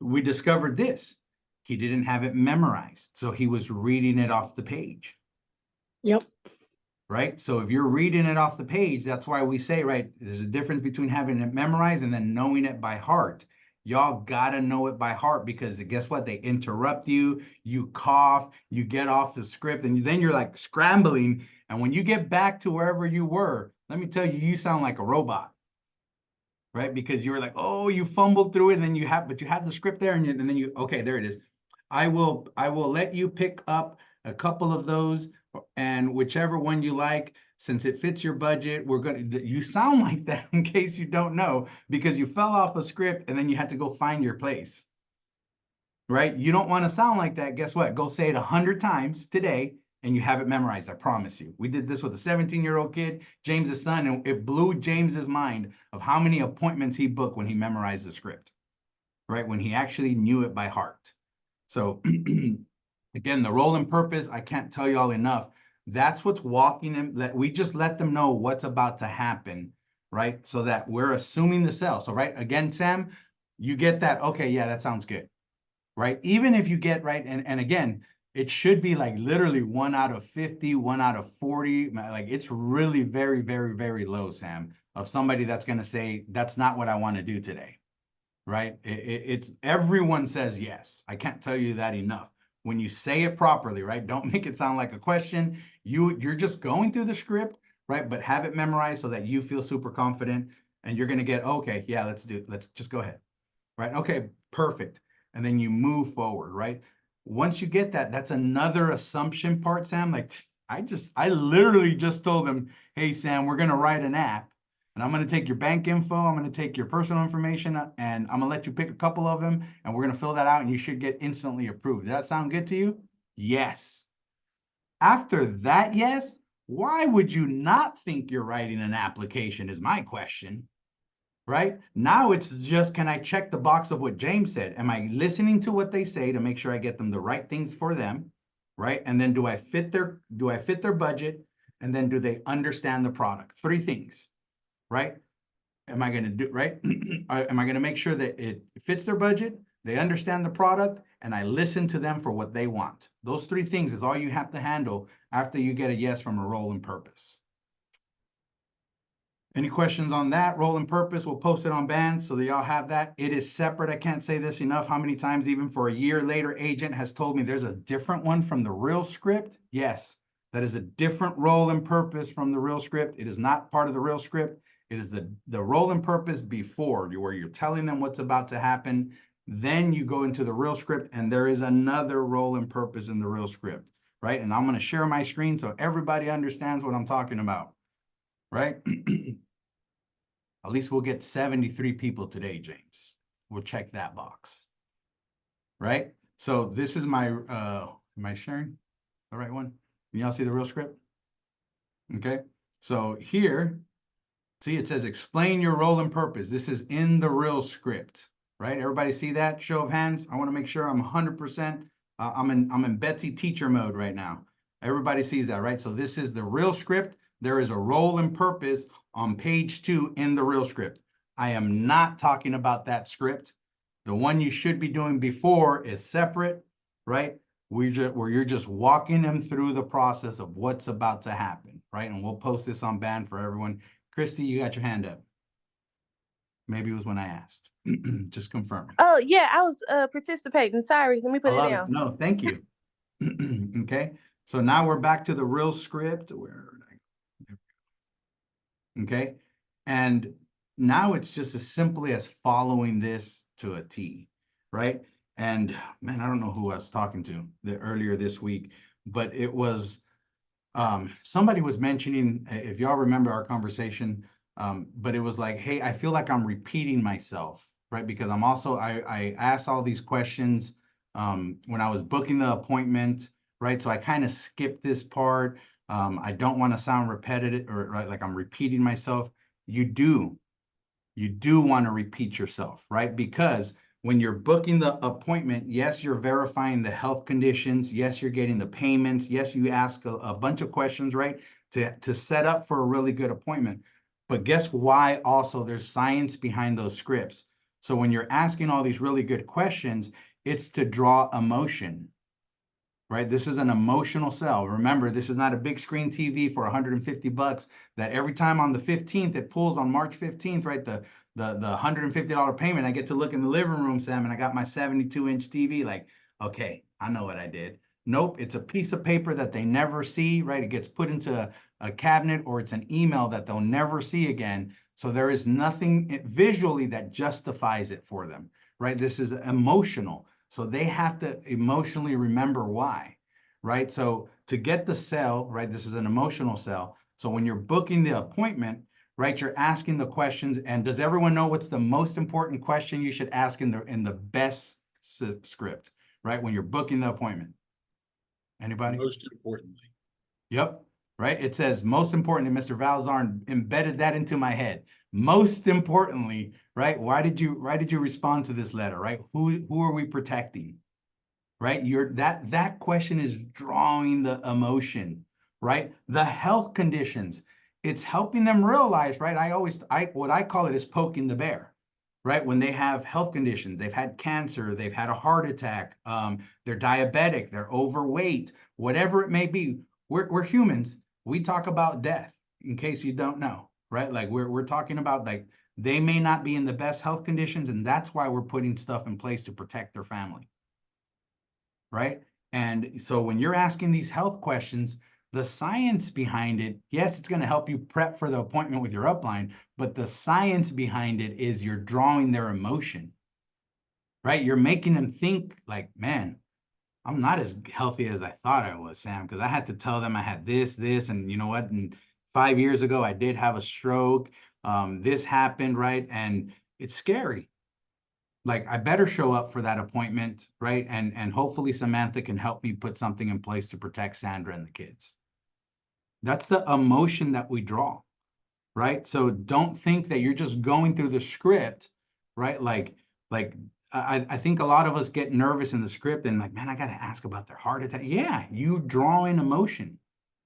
we discovered this. He didn't have it memorized. So he was reading it off the page. Yep. Right. So if you're reading it off the page, that's why we say, right, there's a difference between having it memorized and then knowing it by heart. Y'all gotta know it by heart because guess what? They interrupt you, you cough, you get off the script, and then you're like scrambling. And when you get back to wherever you were, let me tell you, you sound like a robot, right? Because you were like, oh, you fumbled through it, and then you have the script there, and then you, okay, there it is. I will let you pick up a couple of those, and whichever one you like. Since it fits your budget, you sound like that in case you don't know, because you fell off a script and then you had to go find your place, right? You don't want to sound like that. Guess what? Go say it 100 times today and you have it memorized. I promise you. We did this with a 17-year-old kid, James's son, and it blew James's mind of how many appointments he booked when he memorized the script, right? When he actually knew it by heart. So again, the role and purpose, I can't tell y'all enough. That's what's walking them. We just let them know what's about to happen, right? So that we're assuming the sell. So, right, again, Sam, you get that. Okay, yeah, that sounds good, right? Even if you get right, and again, it should be like literally 1 out of 50, 1 out of 40. Like it's really very, very, very low, Sam, of somebody that's going to say, that's not what I want to do today, right? It's everyone says yes. I can't tell you that enough. When you say it properly, right? Don't make it sound like a question. You're just going through the script, right? But have it memorized so that you feel super confident and you're going to get, okay, yeah, let's just go ahead, right? Okay, perfect. And then you move forward, right? Once you get that, that's another assumption part, Sam. Like I literally just told them, hey, Sam, we're going to write an app. And I'm going to take your bank info, I'm going to take your personal information, and I'm going to let you pick a couple of them, and we're going to fill that out, and you should get instantly approved. Does that sound good to you? Yes. After that, yes, why would you not think you're writing an application is my question, right? Now it's just, can I check the box of what James said? Am I listening to what they say to make sure I get them the right things for them, right? And then do I fit their budget? And then do they understand the product? 3 things. Right? Am I going to do right? Am I going to make sure that it fits their budget? They understand the product and I listen to them for what they want. Those 3 things is all you have to handle after you get a yes from a role and purpose. Any questions on that? Role and purpose, we'll post it on Band so that y'all have that. It is separate. I can't say this enough. How many times even for a year later, agent has told me there's a different one from the real script? Yes, that is a different role and purpose from the real script. It is not part of the real script. It is the role and purpose before, where you're telling them what's about to happen. Then you go into the real script and there is another role and purpose in the real script, right? And I'm going to share my screen so everybody understands what I'm talking about, right? At least we'll get 73 people today, James. We'll check that box, right? So this is my, am I sharing the right one? Can y'all see the real script? Okay. So here, see, it says explain your role and purpose. This is in the real script, right? Everybody see that? Show of hands. I want to make sure I'm 100%. I'm in Betsy teacher mode right now. Everybody sees that, right? So this is the real script. There is a role and purpose on page 2 in the real script. I am not talking about that script. The one you should be doing before is separate, right? Where you're just walking them through the process of what's about to happen, right? And we'll post this on Band for everyone. Christy, you got your hand up. Maybe it was when I asked. Just confirming. Oh yeah, I was participating. Sorry, let me I put it love it. down. No, thank you. Okay, so now we're back to the real script. Where did I go? Okay, and now it's just as simply as following this to a T, right? And man, I don't know who I was talking to earlier this week, but it was somebody was mentioning, if y'all remember our conversation, but it was like, hey, I feel like I'm repeating myself, right? Because I asked all these questions when I was booking the appointment, right? So I kind of skipped this part. I don't want to sound repetitive or right, like I'm repeating myself. You do want to repeat yourself, right? Because when you're booking the appointment, yes, you're verifying the health conditions. Yes, you're getting the payments. Yes, you ask a bunch of questions, right? To set up for a really good appointment. But guess why also there's science behind those scripts. So when you're asking all these really good questions, it's to draw emotion, right? This is an emotional sell. Remember, this is not a big screen TV for 150 bucks that every time on the 15th, it pulls on March 15th, right? The $150 payment, I get to look in the living room, Sam, and I got my 72-inch TV. Like, okay, I know what I did. Nope, it's a piece of paper that they never see, right? It gets put into a cabinet or it's an email that they'll never see again. So there is nothing visually that justifies it for them, right? This is emotional. So they have to emotionally remember why, right? So to get the sell, right, this is an emotional sell. So when you're booking the appointment, right, you're asking the questions. And does everyone know what's the most important question you should ask in the best script, right? When you're booking the appointment. Anybody? Most importantly. Yep. Right. It says most importantly, Mr. Valzarn embedded that into my head. Most importantly, right? Why did you respond to this letter? Right? Who are we protecting? Right? That question is drawing the emotion, right? The health conditions. It's helping them realize, right? What I call it is poking the bear, right? When they have health conditions, they've had cancer, they've had a heart attack, they're diabetic, they're overweight, whatever it may be. We're humans. We talk about death, in case you don't know, right? Like we're talking about like they may not be in the best health conditions, and that's why we're putting stuff in place to protect their family, right? And so when you're asking these health questions, the science behind it, yes, it's going to help you prep for the appointment with your upline, but the science behind it is you're drawing their emotion, right? You're making them think like, man, I'm not as healthy as I thought I was, Sam, because I had to tell them I had this, and you know what? And 5 years ago, I did have a stroke. This happened, right? And it's scary. Like I better show up for that appointment, right? And hopefully Samantha can help me put something in place to protect Sandra and the kids. That's the emotion that we draw, right? So don't think that you're just going through the script, right? Like I think a lot of us get nervous in the script and like, man, I got to ask about their heart attack. Yeah, you draw in emotion,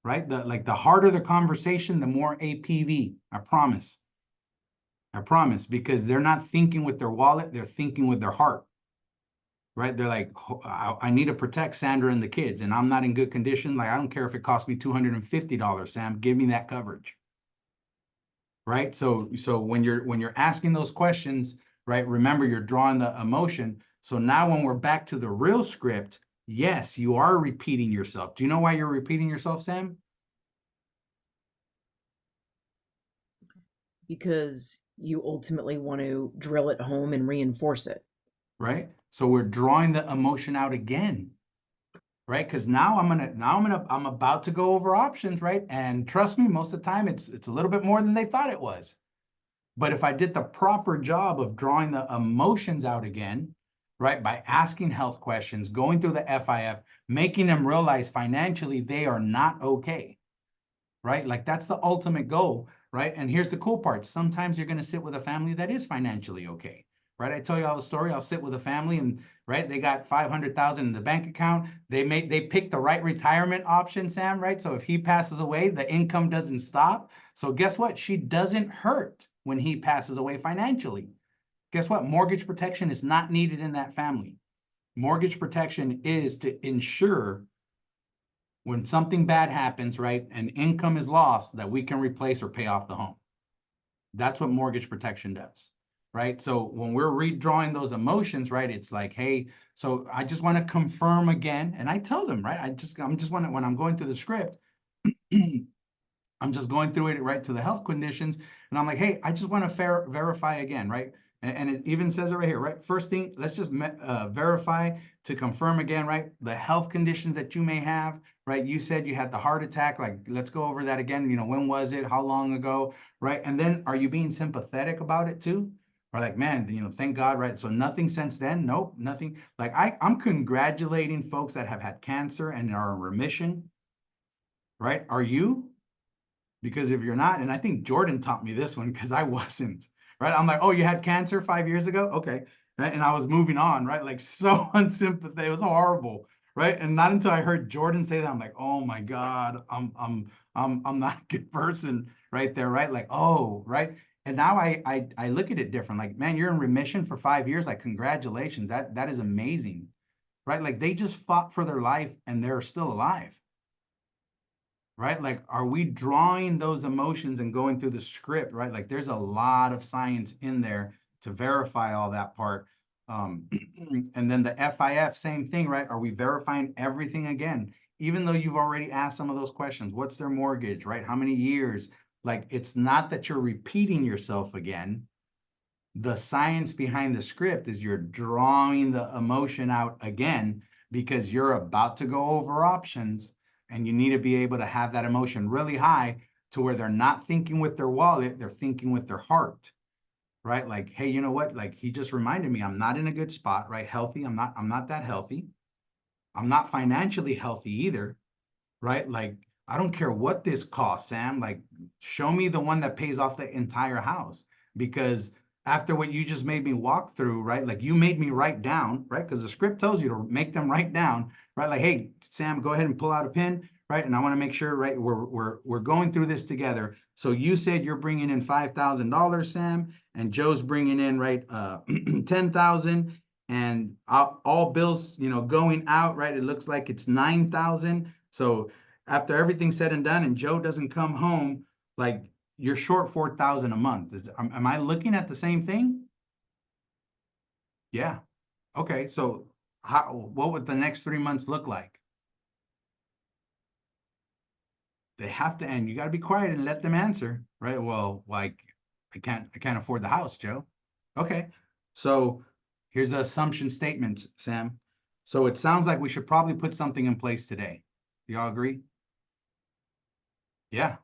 right? The harder the conversation, the more APV. I promise, because they're not thinking with their wallet, they're thinking with their heart, right? They're like, I need to protect Sandra and the kids, and I'm not in good condition. Like, I don't care if it costs me $250, Sam, give me that coverage. Right? So when you're asking those questions, right, remember you're drawing the emotion. So now when we're back to the real script, yes, you are repeating yourself. Do you know why you're repeating yourself, Sam? Because you ultimately want to drill it home and reinforce it. Right? So we're drawing the emotion out again. Right? Because now I'm about to go over options, right? And trust me, most of the time it's a little bit more than they thought it was. But if I did the proper job of drawing the emotions out again, right, by asking health questions, going through the FIF, making them realize financially they are not okay, right? Like that's the ultimate goal, right? And here's the cool part. Sometimes you're going to sit with a family that is financially okay, right? I tell you all the story. I'll sit with a family and right, they got 500,000 in the bank account. They picked the right retirement option, Sam, right? So if he passes away, the income doesn't stop. So guess what? She doesn't hurt when he passes away financially. Guess what? Mortgage protection is not needed in that family. Mortgage protection is to ensure when something bad happens, right, and income is lost, that we can replace or pay off the home. That's what mortgage protection does, right? So when we're redrawing those emotions, right, it's like, hey, so I just want to confirm again. And I tell them, right, I'm just want to, when I'm going through the script, I'm just going through it right to the health conditions. And I'm like, hey, I just want to verify again, right? And it even says it right here, right? First thing, let's just verify to confirm again, right? The health conditions that you may have, right? You said you had the heart attack. Like, let's go over that again. You know, when was it? How long ago? Right? And then are you being sympathetic about it too? Or like, man, you know, thank God, right? So nothing since then? Nope, nothing. Like I'm congratulating folks that have had cancer and are in remission, right? Are you? Because if you're not, and I think Jordan taught me this one because I wasn't, right? I'm like, oh, you had cancer 5 years ago? Okay. Right. And I was moving on, right? Like so unsympathetic. It was horrible. Right. And not until I heard Jordan say that, I'm like, oh my God, I'm not a good person right there. Right. Like, oh, right. And now I look at it different. Like, man, you're in remission for 5 years. Like, congratulations. That is amazing. Right. Like they just fought for their life and they're still alive. Right? Like, are we drawing those emotions and going through the script, right? Like there's a lot of science in there to verify all that part. And then the FIF, same thing, right? Are we verifying everything again? Even though you've already asked some of those questions, what's their mortgage, right? How many years? Like, it's not that you're repeating yourself again. The science behind the script is you're drawing the emotion out again because you're about to go over options. And you need to be able to have that emotion really high to where they're not thinking with their wallet, they're thinking with their heart, right? Like, hey, you know what? Like he just reminded me, I'm not in a good spot, right? Healthy. I'm not that healthy. I'm not financially healthy either, right? Like, I don't care what this costs, Sam. Like, show me the one that pays off the entire house. Because after what you just made me walk through, right? Like you made me write down, right? Because the script tells you to make them write down, right? Like, hey, Sam, go ahead and pull out a pen, right? And I want to make sure, right, we're going through this together. So you said you're bringing in $5,000, Sam, and Joe's bringing in, right, 10,000, and all bills, you know, going out, right? It looks like it's 9,000. So after everything's said and done, and Joe doesn't come home, like you're short 4,000 a month. Am I looking at the same thing? Yeah. Okay. So what would the next 3 months look like? They have to, and you got to be quiet and let them answer, right? Well, like I can't afford the house, Joe. Okay. So here's the assumption statement, Sam. So it sounds like we should probably put something in place today. Do y'all agree? Yeah.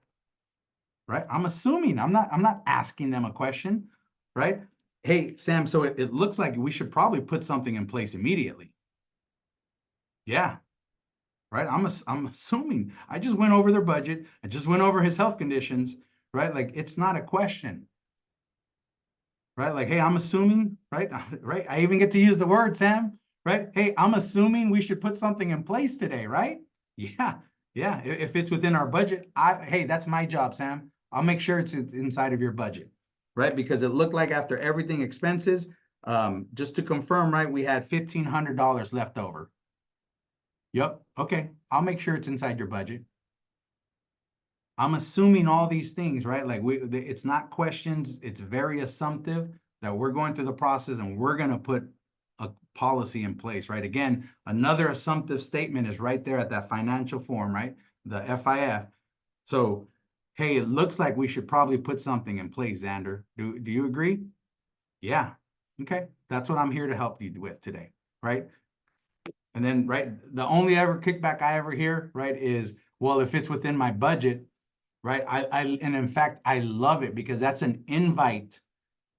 Right. I'm assuming I'm not asking them a question, right? Hey, Sam, so it looks like we should probably put something in place immediately. Yeah. Right. I'm assuming. I just went over their budget. I just went over his health conditions, right? Like it's not a question. Right? Like, hey, I'm assuming, right? Right? I even get to use the word, Sam, right? Hey, I'm assuming we should put something in place today, right? Yeah. Yeah. If it's within our budget, hey, that's my job, Sam. I'll make sure it's inside of your budget, right? Because it looked like after everything expenses, just to confirm, right, we had $1,500 left over. Yep. Okay. I'll make sure it's inside your budget. I'm assuming all these things, right? Like it's not questions. It's very assumptive that we're going through the process and we're going to put a policy in place, right? Again, another assumptive statement is right there at that financial form, right? The FIF. So, hey, it looks like we should probably put something in place, Xander. Do you agree? Yeah. Okay. That's what I'm here to help you with today, right? And then, right, the only ever kickback I ever hear, right, is, well, if it's within my budget, right? And in fact, I love it because that's an invite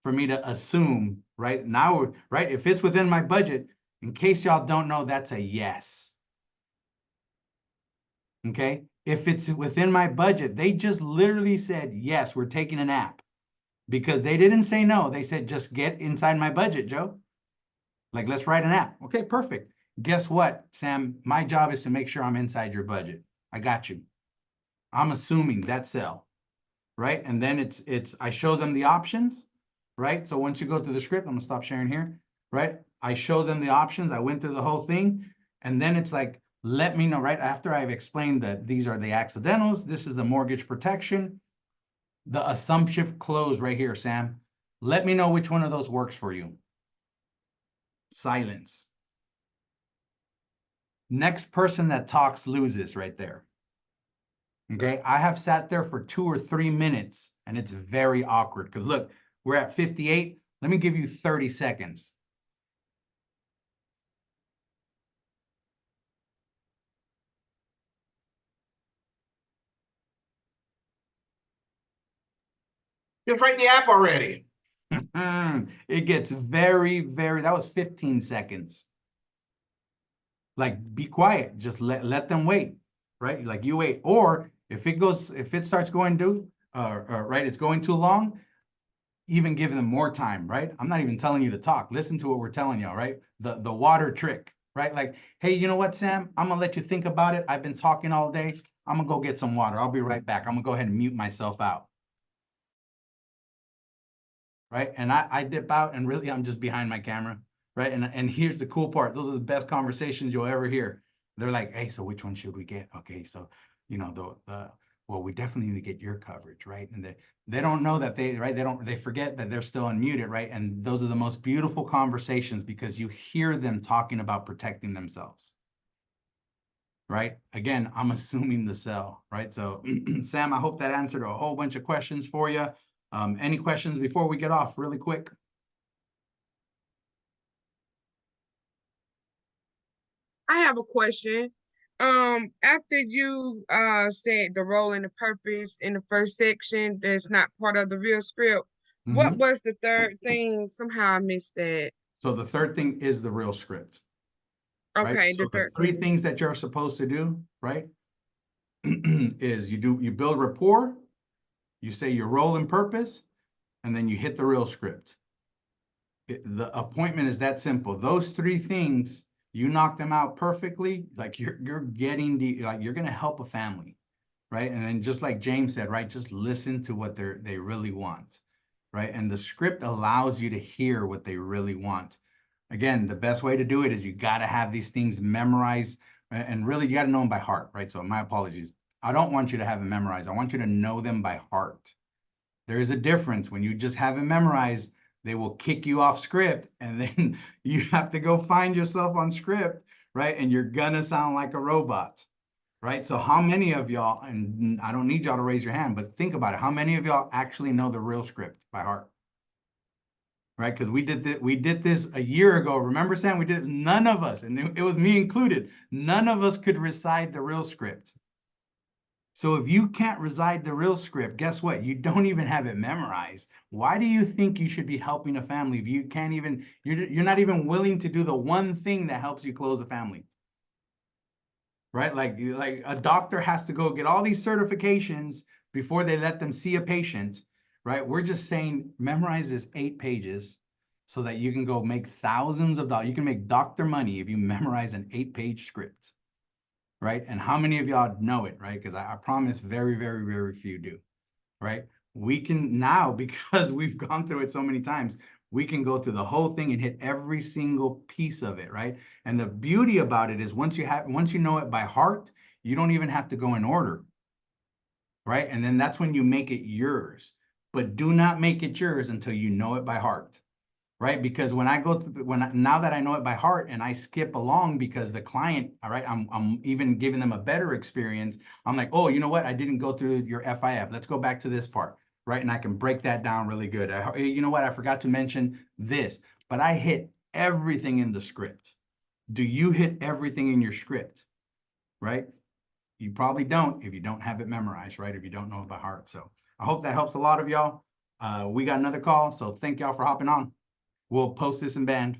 for me to assume, right? Now, right? If it's within my budget, in case y'all don't know, that's a yes. Okay. If it's within my budget, they just literally said, yes, we're taking a nap. because they didn't say no. They said, just get inside my budget, Joe. Like, let's write an app. Okay, perfect. Guess what, Sam? My job is to make sure I'm inside your budget. I got you. I'm assuming that sell, right? And then I show them the options, right? So once you go through the script, I'm gonna stop sharing here, right? I show them the options. I went through the whole thing. And then it's like, let me know, right? After I've explained that these are the accidentals, this is the mortgage protection, the assumption close right here, Sam. Let me know which one of those works for you. Silence. Next person that talks loses right there. Okay, I have sat there for 2 or 3 minutes and it's very awkward because look, we're at 58. Let me give you 30 seconds. Just write the app already. It gets very, that was 15 seconds. Like, be quiet, just let them wait, right? Like, you wait. Or if it starts going right, it's going too long, even give them more time, right? I'm not even telling you to talk. Listen to what we're telling you, right? The water trick, right? Like, hey, you know what, Sam? I'm gonna let you think about it. I've been talking all day. I'm gonna go get some water. I'll be right back. I'm gonna go ahead and mute myself out. Right? And I dip out and really I'm just behind my camera, right? And here's the cool part. Those are the best conversations you'll ever hear. They're like, hey, so which one should we get? Okay, so well, we definitely need to get your coverage, right? And they don't know that they forget that they're still unmuted, right? And those are the most beautiful conversations because you hear them talking about protecting themselves. Right? Again, I'm assuming the sell, right? So Sam, I hope that answered a whole bunch of questions for you. Any questions before we get off really quick? I have a question. After you said the role and the purpose in the first section that's not part of the real script, what was the third thing? Somehow I missed that. So the third thing is the real script. Right? Okay, So the third three thing. things that you're supposed to do, right? Is you build rapport, you say your role and purpose, and then you hit the real script. The appointment is that simple. Those three things, you knock them out perfectly, like you're getting you're gonna help a family, right? And then just like James said, right, just listen to what they really want, right? And the script allows you to hear what they really want. Again, the best way to do it is you got to have these things memorized, and really you got to know them by heart, right? So my apologies. I don't want you to have them memorized. I want you to know them by heart. There is a difference. When you just have it memorized, they will kick you off script and then you have to go find yourself on script, right? And you're gonna sound like a robot, right? So how many of y'all, and I don't need y'all to raise your hand, but think about it. How many of y'all actually know the real script by heart? Right? Because we did this a year ago. Remember, Sam? None of us, and it was me included, none of us could recite the real script. So if you can't recite the real script, guess what? You don't even have it memorized. Why do you think you should be helping a family if you can't even, you're not even willing to do the one thing that helps you close a family? Right? Like a doctor has to go get all these certifications before they let them see a patient, right? We're just saying memorize this 8 pages so that you can go make thousands of dollars. You can make doctor money if you memorize an 8-page script, right? And how many of y'all know it, right? Because I promise very, very, very few do, right? We can now, because we've gone through it so many times, we can go through the whole thing and hit every single piece of it, right? And the beauty about it is once you know it by heart, you don't even have to go in order, right? And then that's when you make it yours. But do not make it yours until you know it by heart, right? Because when I go through, now that I know it by heart and I skip along because the client, all right, I'm even giving them a better experience. I'm like, oh, you know what? I didn't go through your FIF. Let's go back to this part, right? And I can break that down really good. You know what? I forgot to mention this, but I hit everything in the script. Do you hit everything in your script, right? You probably don't if you don't have it memorized, right? If you don't know it by heart. So I hope that helps a lot of y'all. We got another call, so thank y'all for hopping on. We'll post this in band.